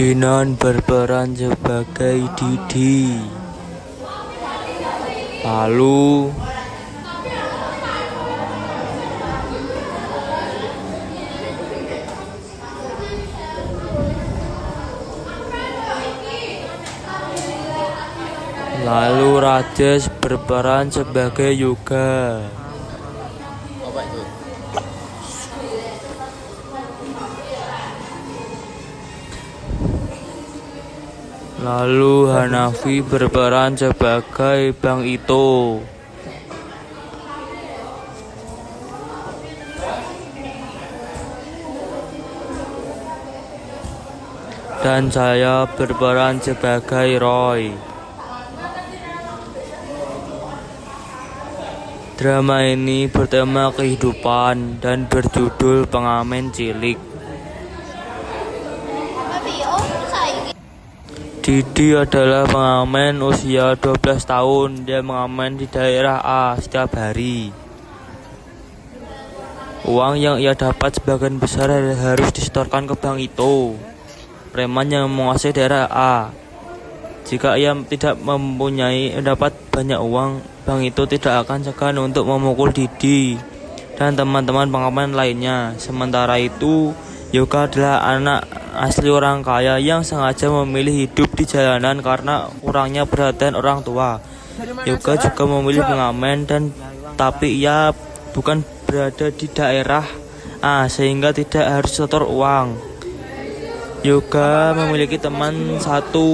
Ferdinand berperan sebagai Didi. Lalu Rajesh berperan sebagai Yoga. Lalu Hanafi berperan sebagai Bang Ito. Dan saya berperan sebagai Roy. Drama ini bertema kehidupan dan berjudul Pengamen Cilik. Didi adalah pengamen usia 12 tahun. Dia mengamen di daerah A setiap hari. Uang yang ia dapat sebagian besar harus disetorkan ke Bang Ito, preman yang menguasai daerah A. Jika ia tidak mendapat banyak uang, Bang Ito tidak akan segan untuk memukul Didi dan teman-teman pengamen lainnya. Sementara itu, Yoga adalah anak asli orang kaya yang sengaja memilih hidup di jalanan karena kurangnya perhatian orang tua. Yoga juga memilih pengamen tapi ia bukan berada di daerah A sehingga tidak harus setor uang. Yoga memiliki teman satu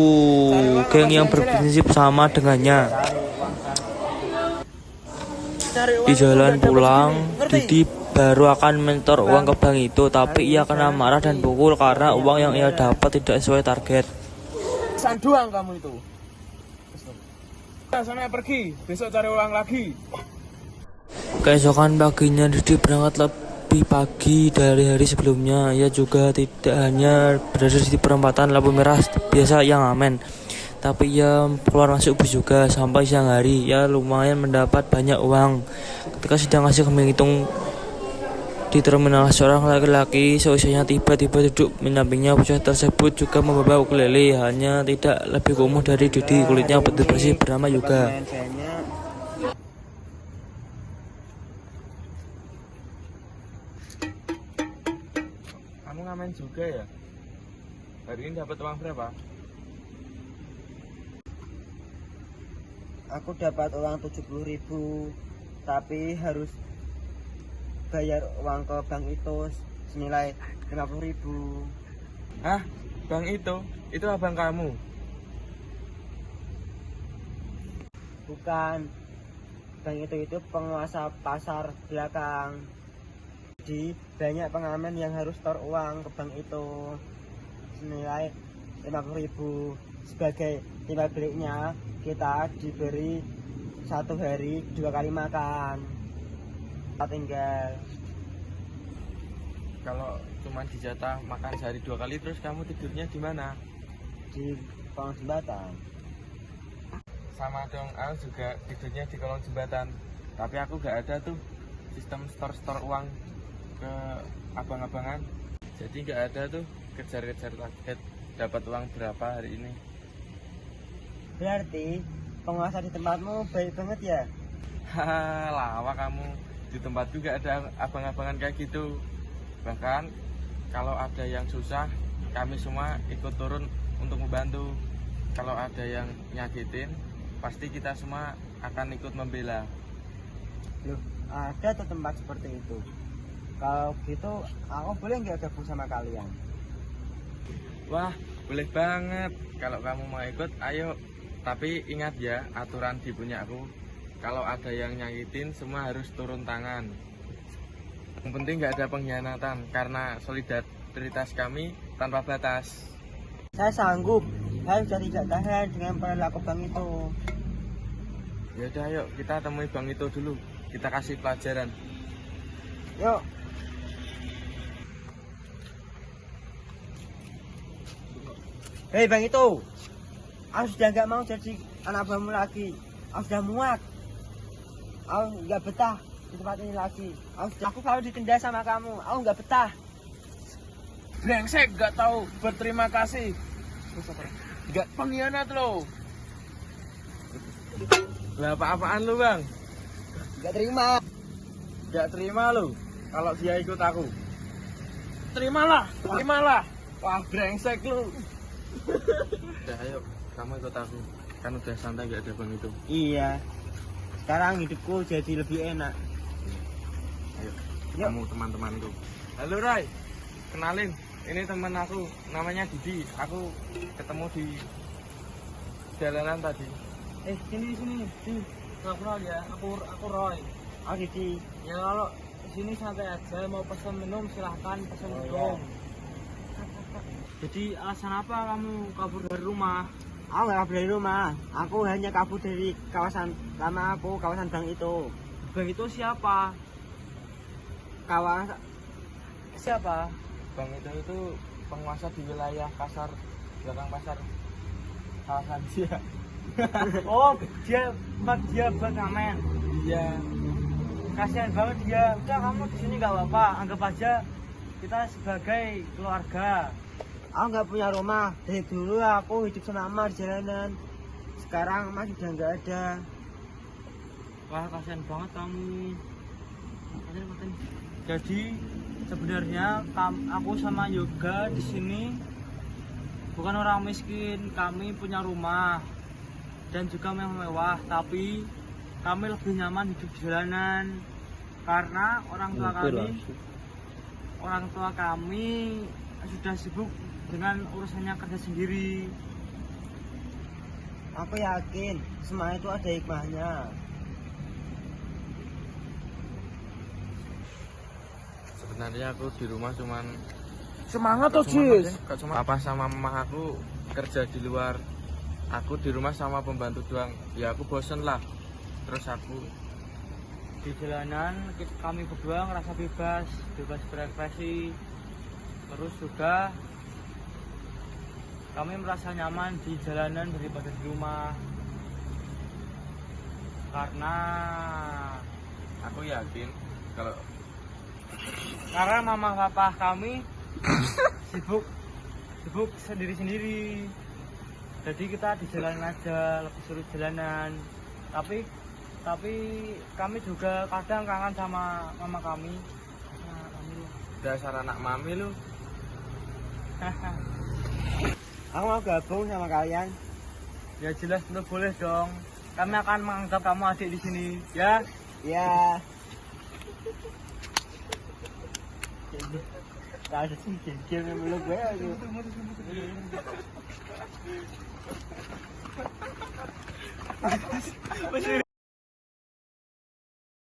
geng yang berprinsip sama dengannya. Di jalan pulang, Didi baru akan mentor uang ke Bang Ito, tapi ia kena marah dan pukul karena uang yang ia dapat tidak sesuai target. Sanduang kamu itu. Sana pergi, besok cari uang lagi. Keesokan paginya Didi berangkat lebih pagi dari hari sebelumnya. Ia juga tidak hanya berada di perempatan lampu merah biasa yang aman, tapi ia keluar masuk bus juga sampai siang hari. Ia lumayan mendapat banyak uang. Ketika sedang ngasih menghitung di terminal, seorang laki-laki seusianya tiba-tiba duduk mendampingnya. Bocah tersebut juga membawa ukulele, hanya tidak lebih kumuh dari Didi. Kulitnya putih bersih, bernama Yoga. Kamu ngamen juga ya? Hari ini dapat uang berapa? Aku dapat uang 70.000, tapi harus bayar uang ke Bang Ito senilai 50.000. Hah? Bang Ito? Itu abang kamu? Bukan. Bang itu penguasa pasar belakang. Jadi banyak pengamen yang harus setor uang ke Bang Ito senilai 50.000. Sebagai timbal baliknya kita diberi 1 hari 2 kali makan. Tinggal Kalau cuma dijatah makan sehari 2 kali, terus kamu tidurnya di mana? di kolong jembatan. Sama dong, aku juga tidurnya di kolong jembatan. Tapi aku gak ada tuh sistem store uang ke abang-abangan. Jadi gak ada tuh kejar-kejar target dapat uang berapa hari ini. Berarti penguasa di tempatmu baik banget ya? Haha, lawak kamu. Di tempat juga ada abang-abangan kayak gitu. Bahkan kalau ada yang susah, kami semua ikut turun untuk membantu. Kalau ada yang nyakitin, pasti kita semua akan ikut membela. Loh, ada tuh tempat seperti itu. Kalau gitu, aku boleh nggak gabung sama kalian? Wah, boleh banget. Kalau kamu mau ikut, ayo. Tapi ingat ya, aturan di punyaku. Kalau ada yang nyakitin, semua harus turun tangan. Yang penting nggak ada pengkhianatan, karena solidaritas kami tanpa batas. Saya sanggup. Saya sudah tidak tahan dengan perilaku Bang itu. Ya udah, yuk kita temui Bang itu dulu. Kita kasih pelajaran. Yuk. Hei Bang itu, aku sudah nggak mau jadi anak buahmu lagi. Aku sudah muak. Aku nggak betah di tempat ini lagi. Aku selalu ditindas sama kamu. Aku nggak betah. Brengsek, nggak tahu berterima kasih. Enggak pengkhianat lo. Lah apa-apaan lu, Bang? Enggak terima. Enggak terima lu kalau dia ikut aku. Terimalah, terimalah. Wah, brengsek lu. Udah, ayo, kamu ikut aku. Kan udah santai gak ada Bang itu. Iya. Sekarang hidupku jadi lebih enak. Ayo, Yuk. kamu teman-temanku. Halo Rai, kenalin. Ini teman aku, namanya Didi. Aku ketemu di jalanan tadi. Sini. Nggak kenal ya, aku Roy. Oh, Didi. Ya kalau di sini santai aja, mau pesan minum silahkan pesan minum. Jadi alasan apa kamu kabur dari rumah? Aku nggak kabur dari rumah. Aku hanya kabur dari kawasan lama aku, kawasan bank itu. Bang itu siapa? Kawasan Siapa? Bang itu penguasa di wilayah pasar, belakang pasar kawasan dia. Oh, dia buat ngamen. Iya. Kasihan banget dia. Udah kamu di sini nggak apa-apa, anggap aja kita sebagai keluarga. aku nggak punya rumah. Dari dulu aku hidup senama di jalanan. Sekarang mas udah nggak ada. Wah, kasihan banget kamu. Makan. Jadi sebenarnya aku sama Yoga di sini bukan orang miskin, kami punya rumah dan juga mewah, tapi kami lebih nyaman hidup di jalanan karena orang tua kami sudah sibuk dengan urusannya kerja sendiri. Aku yakin semua itu ada hikmahnya. Sebenarnya aku di rumah cuman Semangat tuh, cuma papa sama mama aku kerja di luar. Aku di rumah sama pembantu doang. Ya aku bosen lah. Terus aku Di jalanan kami berdua ngerasa bebas berekspresi. Terus juga kami merasa nyaman di jalanan daripada di rumah. Karena aku yakin karena mama papa kami sibuk sendiri-sendiri. Jadi kita di jalanan aja, lebih seru jalanan. Tapi kami juga kadang kangen sama mama kami. dasar anak mami lu. Aku mau gabung sama kalian. Ya jelas tentu boleh dong. Kami akan menganggap kamu adik di sini, ya. Ya. Gak ada sih game yang belum gue.